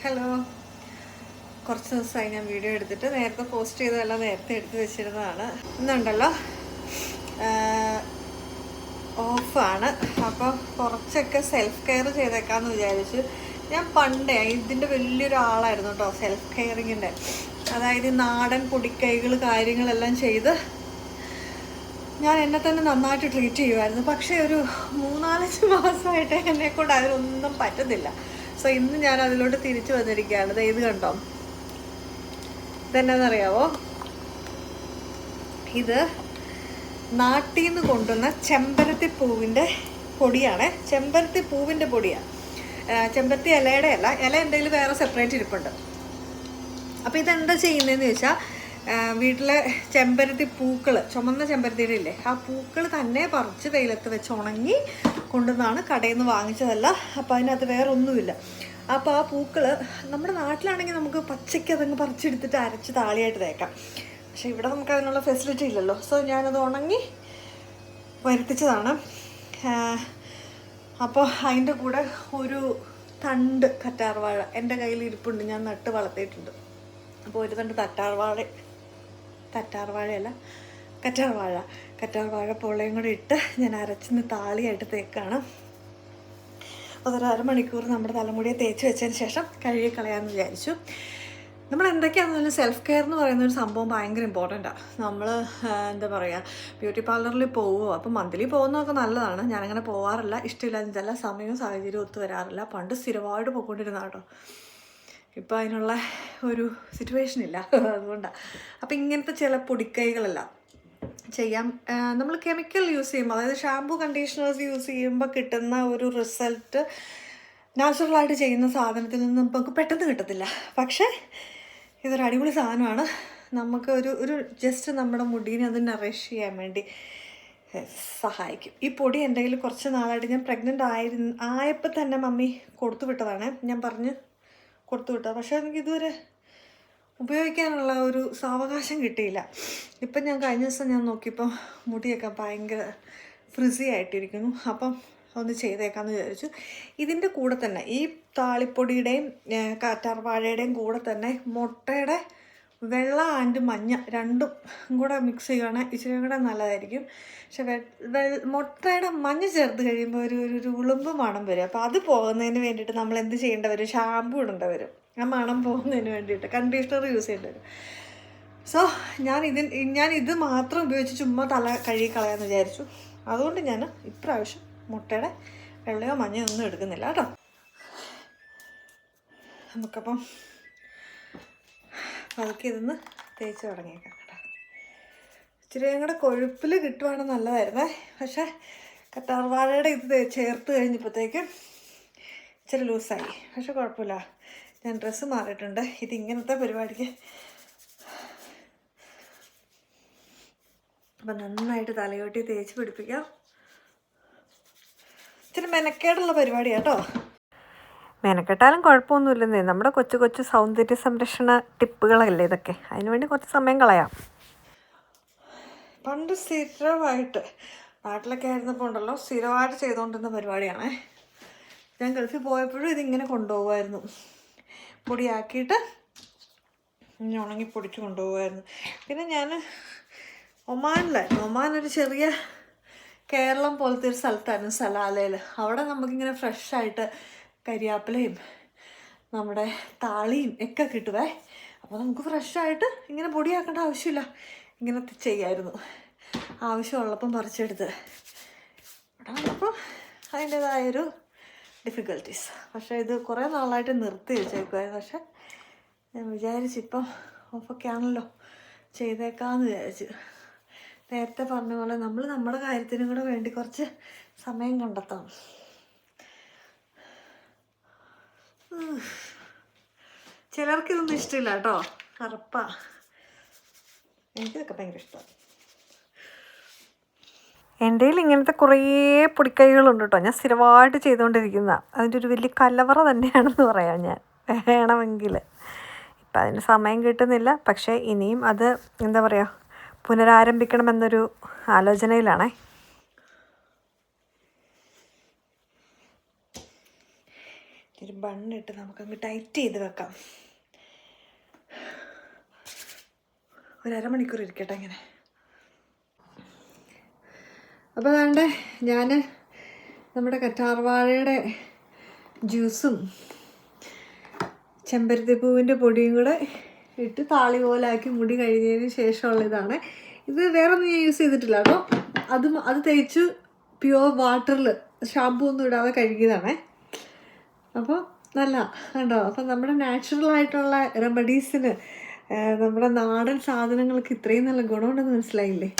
Hello. കുറച്ച് ദിവസമായി ഞാൻ വീഡിയോ എടുത്തിട്ട് നേരത്തെ പോസ്റ്റ് ചെയ്തതെല്ലാം നേരത്തെ എടുത്ത് വെച്ചിരുന്നതാണ്. ഇന്നുണ്ടല്ലോ ഓഫാണ്. അപ്പോൾ കുറച്ചൊക്കെ സെൽഫ് കെയർ ചെയ്തേക്കാമെന്ന് വിചാരിച്ചു. ഞാൻ പണ്ടേ ഇതിൻ്റെ വലിയൊരു ആളായിരുന്നു കേട്ടോ, സെൽഫ് കെയറിങ്ങിൻ്റെ. അതായത് നാടൻ പൊടിക്കൈകൾ കാര്യങ്ങളെല്ലാം ചെയ്ത് ഞാൻ എന്നെ തന്നെ നന്നായിട്ട് ട്രീറ്റ് ചെയ്യുമായിരുന്നു. പക്ഷേ ഒരു 3-4 മാസമായിട്ട് എന്നെക്കൊണ്ട് അതിനൊന്നും പറ്റുന്നില്ല. സോ ഇന്ന് ഞാൻ അതിലോട്ട് തിരിച്ചു വന്നിരിക്കുകയാണ്. ഇത് കണ്ടോ, ഇതെന്നാന്നറിയാവോ? ഇത് നാട്ടിൽ നിന്ന് കൊണ്ടുവന്ന ചെമ്പരത്തി പൂവിൻ്റെ പൊടിയാണ്. ചെമ്പരത്തി പൂവിൻ്റെ പൊടിയാണ്, ചെമ്പരത്തി ഇലയുടെ അല്ല. ഇല എന്തെങ്കിലും വേറെ സെപ്പറേറ്റ് ഇരിപ്പുണ്ട്. അപ്പോൾ ഇതെന്താ ചെയ്യുന്നതെന്ന് ചോദിച്ചാൽ, വീട്ടിലെ ചെമ്പരത്തി പൂക്കൾ, ചുമന്ന ചെമ്പരത്തിയുടെ ഇല്ലേ, ആ പൂക്കൾ തന്നെ പറിച്ച് വെയിലത്ത് വെച്ച് ഉണങ്ങി കൊണ്ടുവന്നാണ്, കടയിൽ നിന്ന് വാങ്ങിച്ചതല്ല. അപ്പോൾ അതിനകത്ത് വേറെ ഒന്നുമില്ല. അപ്പോൾ ആ പൂക്കൾ നമ്മുടെ നാട്ടിലാണെങ്കിൽ നമുക്ക് പച്ചയ്ക്ക് അതങ്ങ് പറിച്ചെടുത്തിട്ട് അരച്ച് താളിയായിട്ട് തേക്കാം. പക്ഷേ ഇവിടെ നമുക്ക് അതിനുള്ള ഫെസിലിറ്റി ഇല്ലല്ലോ. സോ ഞാനത് ഉണങ്ങി വരുത്തിച്ചതാണ്. അപ്പോൾ അതിൻ്റെ കൂടെ ഒരു തണ്ട് കറ്റാർവാഴ എൻ്റെ കയ്യിൽ ഇരിപ്പുണ്ട്, ഞാൻ നട്ട് വളർത്തിയിട്ടുണ്ട്. അപ്പോൾ ഒരു തണ്ട് കറ്റാർവാഴ പൊളയും കൂടെ ഇട്ട് ഞാൻ അരച്ചിന്ന് താളിയായിട്ട് തേക്കാണ്. അതൊരു അരമണിക്കൂർ നമ്മുടെ തലമുടിയെ തേച്ച് വെച്ചതിന് ശേഷം കഴുകി കളയാമെന്ന് വിചാരിച്ചു. നമ്മൾ എന്തൊക്കെയാണെന്ന് സെൽഫ് കെയർ എന്ന് പറയുന്ന ഒരു സംഭവം ഭയങ്കര ഇമ്പോർട്ടൻ്റാണ്. നമ്മൾ എന്താ പറയുക, ബ്യൂട്ടി പാർലറിൽ പോവുമോ, അപ്പോൾ മന്ത്ലി പോകുന്നതൊക്കെ നല്ലതാണ്. ഞാനങ്ങനെ പോകാറില്ല, ഇഷ്ടമില്ലാതെ ചില സമയവും സാഹചര്യവും ഒത്തു വരാറില്ല. പണ്ട് സ്ഥിരമായിട്ട് പോയിക്കൊണ്ടിരുന്ന കേട്ടോ. ഇപ്പോൾ അതിനുള്ള ഒരു സിറ്റുവേഷൻ ഇല്ല, അതുകൊണ്ടാണ്. അപ്പോൾ ഇങ്ങനത്തെ ചില പൊടിക്കൈകളെല്ലാം ചെയ്യാം. നമ്മൾ കെമിക്കൽ യൂസ് ചെയ്യുമ്പോൾ, അതായത് ഷാംപൂ കണ്ടീഷണേഴ്സ് യൂസ് ചെയ്യുമ്പോൾ കിട്ടുന്ന ഒരു റിസൾട്ട് നാച്ചുറലായിട്ട് ചെയ്യുന്ന സാധനത്തിൽ നിന്ന് നമുക്ക് പെട്ടെന്ന് കിട്ടത്തില്ല. പക്ഷേ ഇതൊരു അടിപൊളി സാധനമാണ്. നമുക്ക് ഒരു ജസ്റ്റ് നമ്മുടെ മുടീനെ അത് നറിഷ് ചെയ്യാൻ വേണ്ടി സഹായിക്കും. ഈ പൊടി എൻ്റെ കയ്യിൽ കുറച്ച് നാളായിട്ട്, ഞാൻ പ്രഗ്നൻ്റ് ആയപ്പോൾ തന്നെ മമ്മി കൊടുത്തു വിട്ടതാണ്. ഞാൻ പറഞ്ഞ് കൊടുത്തു വിട്ടത്. പക്ഷേ എനിക്കിതുവരെ ഉപയോഗിക്കാനുള്ള ഒരു സാവകാശം കിട്ടിയില്ല. ഇപ്പം ഞാൻ കഴിഞ്ഞ ദിവസം ഞാൻ നോക്കിയപ്പോൾ മുടിയൊക്കെ ഭയങ്കര ഫ്രിസി ആയിട്ടിരിക്കുന്നു. അപ്പം ഒന്ന് ചെയ്തേക്കാമെന്ന് വിചാരിച്ചു. ഇതിൻ്റെ കൂടെ തന്നെ, ഈ താളിപ്പൊടിയുടെയും കറ്റാർവാഴയുടെയും കൂടെ തന്നെ മുട്ടയുടെ വെള്ള ആൻഡ് മഞ്ഞ രണ്ടും കൂടെ മിക്സ് ചെയ്യുകയാണെങ്കിൽ ഇച്ചിരി കൂടെ നല്ലതായിരിക്കും. പക്ഷെ മുട്ടയുടെ മഞ്ഞ ചേർത്ത് കഴിയുമ്പോൾ ഒരു ഉളുമ്പ് മണം വരും. അപ്പോൾ അത് പോകുന്നതിന് വേണ്ടിയിട്ട് നമ്മൾ എന്ത് ചെയ്യേണ്ടി വരും? ഷാമ്പു ഇടേണ്ടി വരും. ആ മണം പോകുന്നതിന് വേണ്ടിയിട്ട് കണ്ടീഷണർ യൂസ് ചെയ്യേണ്ടി വരും. സോ ഞാൻ ഇത് മാത്രം ഉപയോഗിച്ച് ചുമ്മാ തല കഴുകി കളയാമെന്ന് വിചാരിച്ചു. അതുകൊണ്ട് ഞാൻ ഇപ്രാവശ്യം മുട്ടയുടെ വെള്ളയോ മഞ്ഞയോ ഒന്നും എടുക്കുന്നില്ല കേട്ടോ. നമുക്കപ്പം അതൊക്കെ ഇതൊന്ന് തേച്ച് തുടങ്ങിയേക്കാം കേട്ടോ. ഇച്ചിരി കൂടെ കൊഴുപ്പിൽ കിട്ടുവാണെങ്കിൽ നല്ലതായിരുന്നേ. പക്ഷേ കറ്റാർവാഴയുടെ ഇത് ചേർത്ത് കഴിഞ്ഞപ്പോഴത്തേക്കും ഇച്ചിരി ലൂസായി. പക്ഷെ കുഴപ്പമില്ല, ഞാൻ ഡ്രസ്സ് മാറിയിട്ടുണ്ട്. ഇതിങ്ങനത്തെ പരിപാടിക്ക് അപ്പം നന്നായിട്ട് തലയോട്ടി തേച്ച് പിടിപ്പിക്കാം. ഇച്ചിരി മെനക്കേടുള്ള പരിപാടിയാണ് കേട്ടോ. മെനക്കെട്ടാലും കുഴപ്പമൊന്നുമില്ലെന്നേ. നമ്മുടെ കൊച്ചു കൊച്ചു സൗന്ദര്യ സംരക്ഷണ ടിപ്പുകളല്ലേ ഇതൊക്കെ. അതിനുവേണ്ടി കുറച്ച് സമയം കളയാം. പണ്ട് സ്ഥിരമായിട്ട് നാട്ടിലൊക്കെ ആയിരുന്നപ്പോൾ ഉണ്ടല്ലോ, സ്ഥിരമായിട്ട് ചെയ്തുകൊണ്ടിരുന്ന പരിപാടിയാണേ. ഞാൻ ഗൾഫിൽ പോയപ്പോഴും ഇതിങ്ങനെ കൊണ്ടുപോകുമായിരുന്നു. പൊടിയാക്കിയിട്ട് ഉണങ്ങി പൊടിച്ച് കൊണ്ടുപോകുമായിരുന്നു. പിന്നെ ഞാൻ ഒമാനിലായിരുന്നു. ഒമാനൊരു ചെറിയ കേരളം പോലത്തെ ഒരു സ്ഥലത്തായിരുന്നു, സലാലയിൽ. അവിടെ നമുക്കിങ്ങനെ ഫ്രഷായിട്ട് കരിയാപ്പിലയും നമ്മുടെ താളിയും ഒക്കെ കിട്ടുവേ. അപ്പോൾ നമുക്ക് ഫ്രഷായിട്ട് ഇങ്ങനെ പൊടിയാക്കേണ്ട ആവശ്യമില്ല, ഇങ്ങനെ ചെയ്യായിരുന്നു. ആവശ്യമുള്ളപ്പം പറിച്ചെടുത്ത് അവിടെ വന്നപ്പോൾ അതിൻ്റേതായൊരു ഡിഫിക്കൽട്ടീസ്. പക്ഷേ ഇത് കുറേ നാളായിട്ട് നിർത്തി വെച്ചേക്കുമായിരുന്നു. പക്ഷേ ഞാൻ വിചാരിച്ചിപ്പം ഓഫൊക്കെ ആണല്ലോ, ചെയ്തേക്കാമെന്ന് വിചാരിച്ചു. നേരത്തെ പറഞ്ഞ പോലെ നമ്മൾ നമ്മുടെ കാര്യത്തിനും കൂടെ വേണ്ടി കുറച്ച് സമയം കണ്ടെത്തണം. ചിലർക്കിതൊന്നും ഇഷ്ടമില്ല കേട്ടോ, കറുപ്പാ. എനിക്കിതൊക്കെ ഭയങ്കര ഇഷ്ടമാണ്. എൻ്റെ കയ്യിൽ ഇങ്ങനത്തെ കുറേ പൊടിക്കൈകളുണ്ട് കേട്ടോ. ഞാൻ സ്ഥിരമായിട്ട് ചെയ്തുകൊണ്ടിരിക്കുന്ന, അതിൻ്റെ ഒരു വലിയ കലവറ തന്നെയാണെന്ന് പറയാം ഞാൻ വേണമെങ്കിൽ. ഇപ്പം അതിന് സമയം കിട്ടുന്നില്ല. പക്ഷേ ഇനിയും അത് എന്താ പറയുക, പുനരാരംഭിക്കണമെന്നൊരു ആലോചനയിലാണേ. ഒരു ബണ്ണിട്ട് നമുക്കങ്ങ് ടൈറ്റ് ചെയ്ത് വെക്കാം. ഒരു അരമണിക്കൂർ ഇരിക്കട്ടെ ഇങ്ങനെ. അപ്പോൾ അതുകൊണ്ട് ഞാൻ നമ്മുടെ കറ്റാർവാഴയുടെ ജ്യൂസും ചെമ്പരത്തിപ്പൂവിൻ്റെ പൊടിയും കൂടെ ഇട്ട് താളി പോലാക്കി മുടി കഴിഞ്ഞതിന് ശേഷമുള്ളതാണ്. ഇത് വേറെ ഒന്നും ഞാൻ യൂസ് ചെയ്തിട്ടില്ല കേട്ടോ. അത് തേച്ച് പ്യുവർ വാട്ടറിൽ ഷാമ്പൂ ഒന്നും ഇടാതെ കഴുകിയതാണേ. അപ്പോൾ നല്ല കണ്ടോ. അപ്പം നമ്മുടെ നാച്ചുറലായിട്ടുള്ള റെമഡീസിന്, നമ്മുടെ നാടൻ സാധനങ്ങൾക്ക് ഇത്രയും നല്ല ഗുണമുണ്ടെന്ന് മനസ്സിലായില്ലേ.